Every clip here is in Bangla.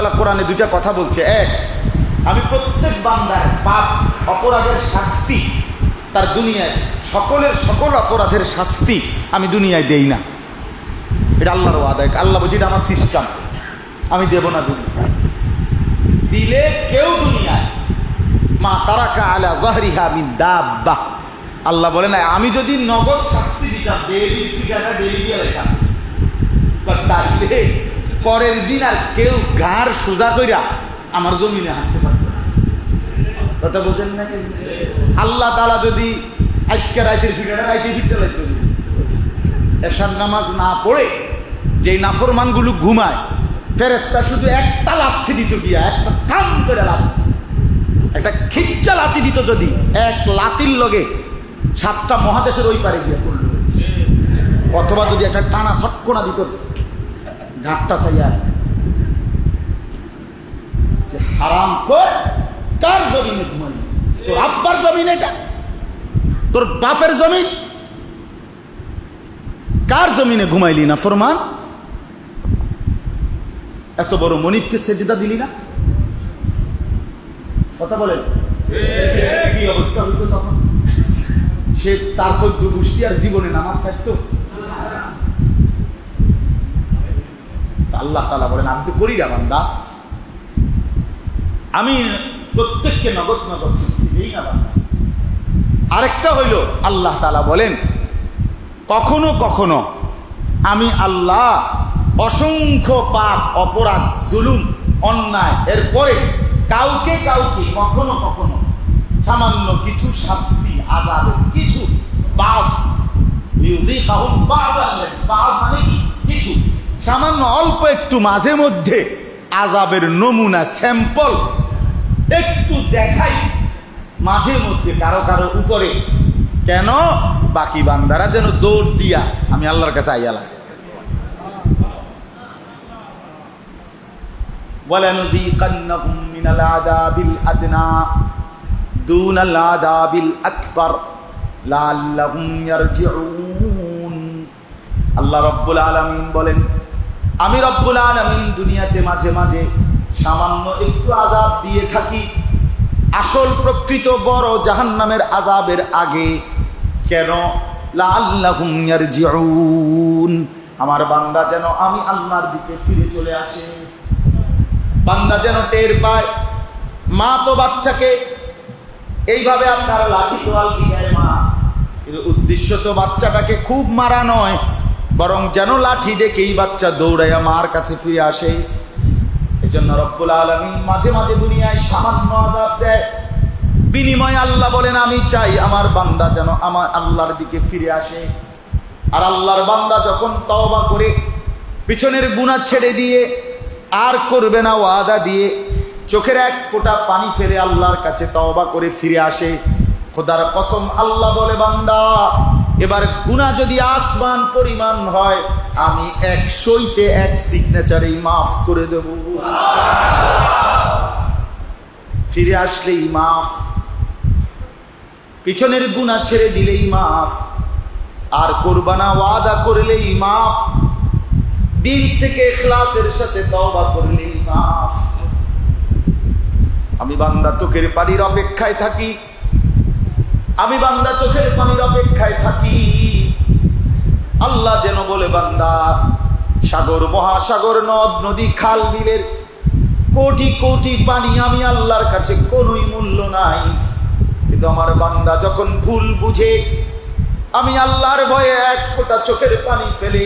আল্লাহ কোরআনে দুইটা কথা বলছে। এক, আমি প্রত্যেক বান্দার পাপ অপরাধের শাস্তি তার দুনিয়ায় সকল অপরাধের শাস্তি আমি দুনিয়ায় দেই না। এটা আল্লাহর ওয়াদা। আল্লাহ বলছে এটা আমার সিস্টেম, আমি দেব না। দুনিয়া দিলে কেউ দুনিয়ায় মা তারাকা আলা যাহরিহা মিন দাব্বা, আল্লাহ বলে না আমি যদি নগদ শাস্তি দিতাম ডেইলি ঠিকানা ডেইলি দিয়ে লেখা, তাহলে পরের দিন আর কেউ ঘাড় সোজা কইরা আমার জমিনে হাঁটতে পারত না। কথা বোঝেন না? আল্লাহ তাআলা যদি আজকে রাতের ঠিকানা রাইতে ফিরতে লাগতো, এশার নামাজ না পড়ে যেই নাফরমানগুলো ঘুমায়, ফেরেশতা শুধু একটা লাথি দিত, গিয়া একটা থাম করে লাথি, একটা খিচ্চা লাথি দিত, যদি এক লাথির লগে 7টা মহাদেশের ওই পারে গিয়ে পড়ল, অথবা যদি একটা টানা ছটকোনা দিত ঘাটটা চাইয়া। হারাম কর, কার জমিনে ঘুমাইলি? তোর আব্বার জমিন, এটা তোর বাপের জমিন, কার জমিনে ঘুমাইলি না ফরমান? এত বড় মনিবকে সেজদা দিলি না? কথা বলেন, কি অবস্থা হইতো তখন? সে তার 14 গোষ্ঠী আর জীবনে নামাজ ছাড়তো? আল্লাহ তাআলা বলেন আমি তো করি না বান্দা, আমি প্রত্যেককে নগদ নগদ শাস্তি দিই না বান্দা। আরেকটা হইল আল্লাহ তাআলা বলেন কখনো কখনো আমি আল্লাহ অসংখ্য পাপ অপরাধ জুলুম অন্যায় এরপরে কাউকে কাউকে কখনো কখনো সামান্য কিছু শাস্তি আযাবের কিছু বাদ ইউযিকাহুম বা'দাল্লাযী, বাদ মানে কি? কিছু সামান্য অল্প একটু মাঝে মধ্যে আযাবের নমুনা স্যাম্পল একটু দেখাই মাঝে মধ্যে কারো কারো উপরে, কেন? বাকি বান্দারা যেন দৌড় দিয়া আমি আল্লাহর কাছে আইয়া লাগে। ওয়ালানুযীকান্নাহুম মিনাল আযাবিল আদনা দুনাল আযাবিল আকবার লাআল্লাহুম ইয়ারজিউন। আল্লাহ রাব্বুল আলামিন বলেন আমি রব্বুল আলামিন দুনিয়াতে মাঝে মাঝে সামান্য একটু আযাব দিয়ে থাকি আসল প্রকৃত বড় জাহান্নামের আযাবের আগে। কেন? লাআল্লাহুম ইয়ারজিউন, আমার বান্দা যেন আমি আল্লাহর দিকে ফিরে চলে আসে, বান্দা যেন টের পায়। মা তো বাচ্চাকে এইভাবে আপনার লাঠি তোয়াল দিয়ে মা, কিন্তু উদ্দেশ্য তো বাচ্চাটাকে খুব মারা নয়, বরং যেন লাঠি দেখেই বাচ্চা দৌড়াইয়া মার কাছে ফিরে আসে। এই জন্য রব্বুল আলামিন মাঝে মাঝে দুনিয়ায় সামান্য আযাব দেয়, বিনিময়ে আল্লাহ বলেন আমি চাই আমার বান্দা যেন আমার আল্লাহর দিকে ফিরে আসে। আর আল্লাহর বান্দা যখন তওবা করে পিছনের গুনাহ ছেড়ে দিয়ে আর করবে না ওয়াদা দিয়ে চোখের এক ফোঁটা পানি ফেলে আল্লাহর কাছে তওবা করে ফিরে আসে, খোদার কসম আল্লাহ বলে বান্দা এবার গুনাহ যদি আসমান পরিমাণ হয় আমি 100তে 1 সিগনেচারেই মাফ করে দেব। ফিরে আসলেই মাফ, পিছনের গুনাহ ছেড়ে দিলেই মাফ, আর করবা না ওয়াদা করলেই মাফ, দিল থেকে ইখলাসের সাথে তওবা করলেই মাফ। আমি বান্দা চোখের পানির অপেক্ষায় থাকি, আমি বান্দা চোখের পানির অপেক্ষায় থাকি। আল্লাহ যেন বলে বান্দা সাগর মহাসাগর নদ নদী খাল বিলের কোটি কোটি পানি আমি আল্লাহর কাছে কোনোই মূল্য নাই, কিন্তু আমার বান্দা যখন ভুল বুঝে আমি আল্লাহর ভয়ে 1 ফোঁটা চোখের পানি ফেলে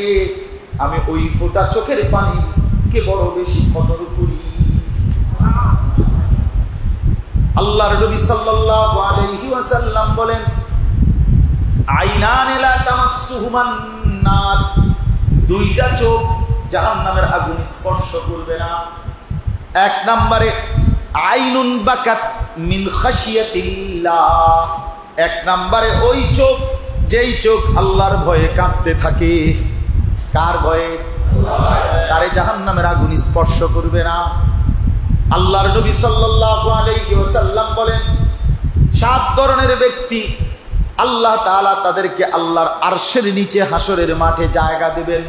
আমি ওই ফোঁটা চোখের পানিকে বড় বেশি কদর করি। আল্লাহর নবী সাল্লাল্লাহু আলাইহি ওয়াসাল্লাম বলেন আইনান লা তামাসসুহুমান নার, 2টা চোখ জাহান্নামের আগুন স্পর্শ করবে না। 1 নম্বরে আইনুন বাকাত মিন খাশিয়াতিল্লাহ, 1 নম্বরে ওই চোখ যেই চোখ আল্লাহর ভয়ে কাঁদতে থাকে। কার ভয়ে? তারে জাহান্নামের আগুন স্পর্শ করবে না। আল্লাহর নবী সাল্লাল্লাহু আলাইহি ওয়াসাল্লাম বলেন 7 ধরনের ব্যক্তি আল্লাহ তাআলা তাদেরকে আল্লাহর আরশের নিচে হাসরের মাঠে জায়গা দেবেন।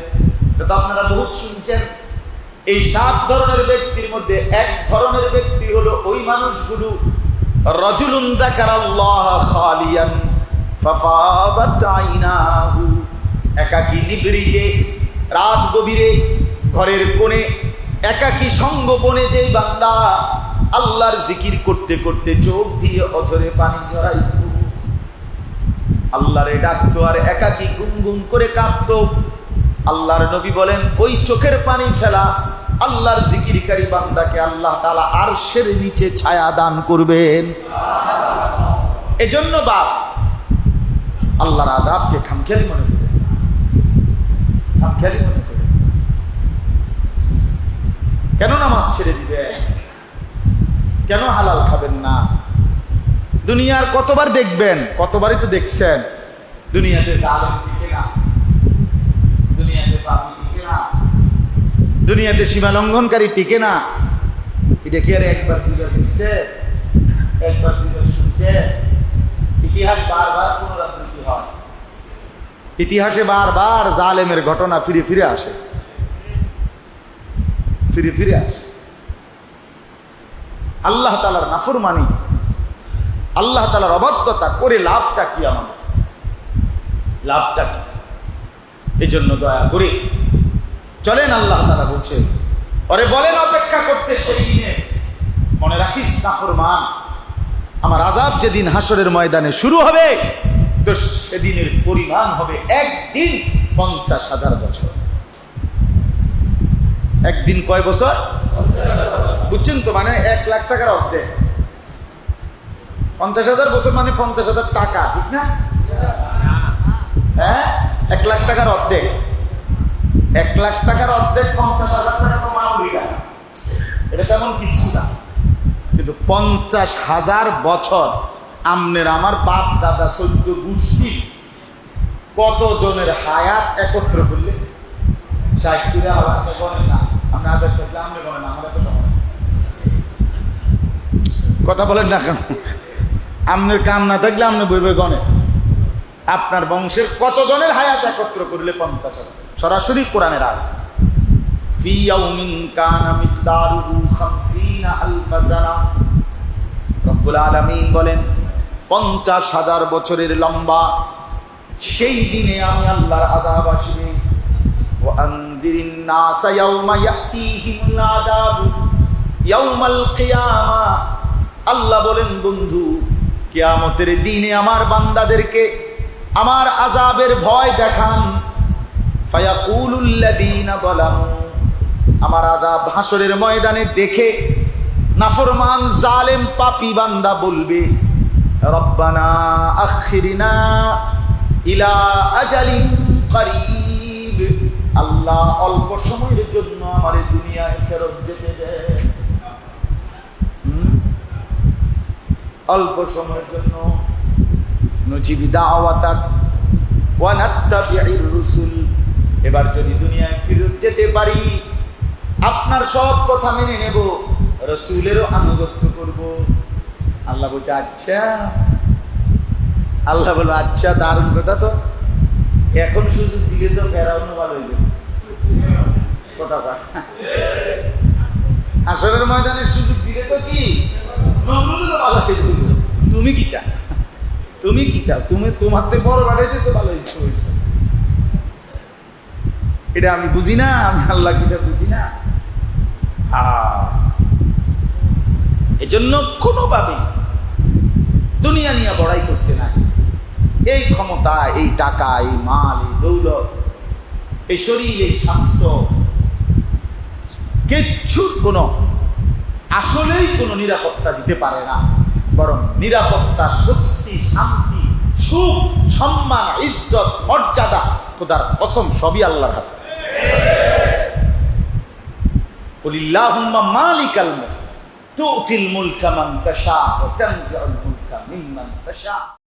এটা আপনারা বহুত শুনছেন, এই 7 ধরনের ব্যক্তির মধ্যে এক ধরনের ব্যক্তি হলো ওই মানুষগুলো রাজুলুন যাকারাল্লাহ খালিয়ান ফাফাদাত আইনাহু, একাকী নিভৃতে রাত গভীরে ঘরের কোণে একাকী সঙ্গোপনে যেই বান্দা আল্লাহর জিকির করতে করতে চোখ দিয়ে অঝরে পানি ঝরাইত, আল্লাহরে ডাকতো আর একাকী গুনগুন করে কাঁদতো। আল্লাহর নবী বলেন ওই চোখের পানি ফেলা আল্লাহর জিকিরকারী বান্দাকে আল্লাহ তাআলা আরশের নিচে ছায়া দান করবেন। এজন্য বাপ আল্লাহর আযাবকে খামখেয়ালি মনে করে, খামখেয়ালি মনে করে কেন নামাজ ছেড়ে দিবেন, কেন হালাল খাবেন না? দুনিয়ার কতবার দেখবেন, কতবারই তো দেখছেন দুনিয়াতে জালেম টিকে না, দুনিয়াতে পাপী টিকে না, দুনিয়াতে সীমা লঙ্ঘনকারী টিকে না। এটা কি আর একবার দুইবার দেখছে, একবার দুইবার শুনছে? ইতিহাস বারবার পুনরাবৃত্তি হয়, ইতিহাসে বারবার জালেমের ঘটনা ফিরে ফিরে আসে, ফিরে ফিরে আসে। আল্লাহ তাআলার নাফরমানি, আল্লাহ তাআলার অবাধ্যতা করে লাভটা কি আমাদের, লাভটা কি? এজন্য দয়া করে চলেন, আল্লাহ তাআলা বলছে ওরে বলেন অপেক্ষা করতে সেই দিনে, মনে রাখিস নাফরমান আমার আযাব যেদিন হাসরের ময়দানে শুরু হবে তো সেদিনের পরিমাণ হবে একদিন 50,000 বছর। একদিন কয় বছর? বুঝছেন তো, মানে 1 লাখ টাকার অর্ধেক। 50,000 বছর মানে 50,000 টাকা, ঠিক না? হ্যাঁ, 1 লাখ টাকার অর্ধেক, 1 লাখ টাকার অর্ধেক 50,000 টাকা তো মামুলি টাকা, এটা তেমন কিছু না। কিন্তু 50,000 বছর আমনের আমার বাপ দাদা 14 গোষ্ঠী কত জনের হায়াত একত্র করলে 60 আবার গণেন না, আপনি আজাদ থাকলে আপনি গণেন না, আমার এত সময় কথা বলেন না কেন? আমনের কাম না থাকলে আপনি বই বই গণেন আপনার বংশের কত জনের হায়াত একত্র করলে 50,000। সরাসরি কোরআনের আয়াত, ফি ইয়াউমিন কানা মিকদারুহু 50,000 সানা। রব্বুল আলামিন বলেন 50,000 বছরের লম্বা সেই দিনে আমি আল্লাহর আযাব আসবে। ওয়া আনজিরিন নাসা ইয়াউমা ইয়াতিহিমুল আযাবু ইয়াউমাল কিয়ামা। আল্লাহ বলেন বন্ধু কিয়ামতের দিনে আমার বান্দাদেরকে আমার আযাবের ভয় দেখান। ফায়াকুলুল লাযীনা যালামু, আমার আযাব হাসরের ময়দানে দেখে নাফরমান জালেম পাপী বান্দা বলবে রব্বানা আখিরনা ইলা আজালিন করিব, আল্লাহ অল্প সময়ের জন্য আমারে দুনিয়ায় ফেরত যেতে দেন, অল্প সময়ের জন্য। নুজিবি দাওয়াতাক ওয়া নাত্তাবি'ir রুসুল, এবার যদি দুনিয়ায় ফেরত যেতে পারি আপনার সব কথা মেনে নেব, রাসূলেরও আনুগত্য করব। আল্লাহ বলছে আচ্ছা, আল্লাহ বলল আচ্ছা দারুণ কথা তো, এখন সুযোগ দিলে তো ফেরাউনও ভালো হয়ে যাবে। কথা হাসরের ময়দানের সুযোগ দিলে তো কি নমরুদও ভালো হয়ে যাবে। তুমি কি চাও, তুমি কি চাও, তুমি তোমাতে বড় বাড়াইতে তো ভালো হয়েছে। এটা আমি বুঝি না, আমি আল্লাহ কিটা বুঝি না। এজন্য কোনোভাবে দুনিয়া নিয়ে বড়াই করতে নাই। এই ক্ষমতা, এই টাকা, এই মাল, এই দৌলত, এই শরীর, এই স্বাস্থ্য, কিচ্ছুর কোনো আসলেই কোনো নিরাপত্তা দিতে পারে না। বরং নিরাপত্তা, স্বস্তি, শান্তি, সুখ, সম্মান, ইজ্জত, মর্যাদা, খোদার কসম সবই আল্লাহর হাতে। কুলিল্লাহুম্মা মালিকাল মুলক তুতিল মুলকা মান তাশা ওয়া তানজিউল মুলকা মিম্মান তাশা।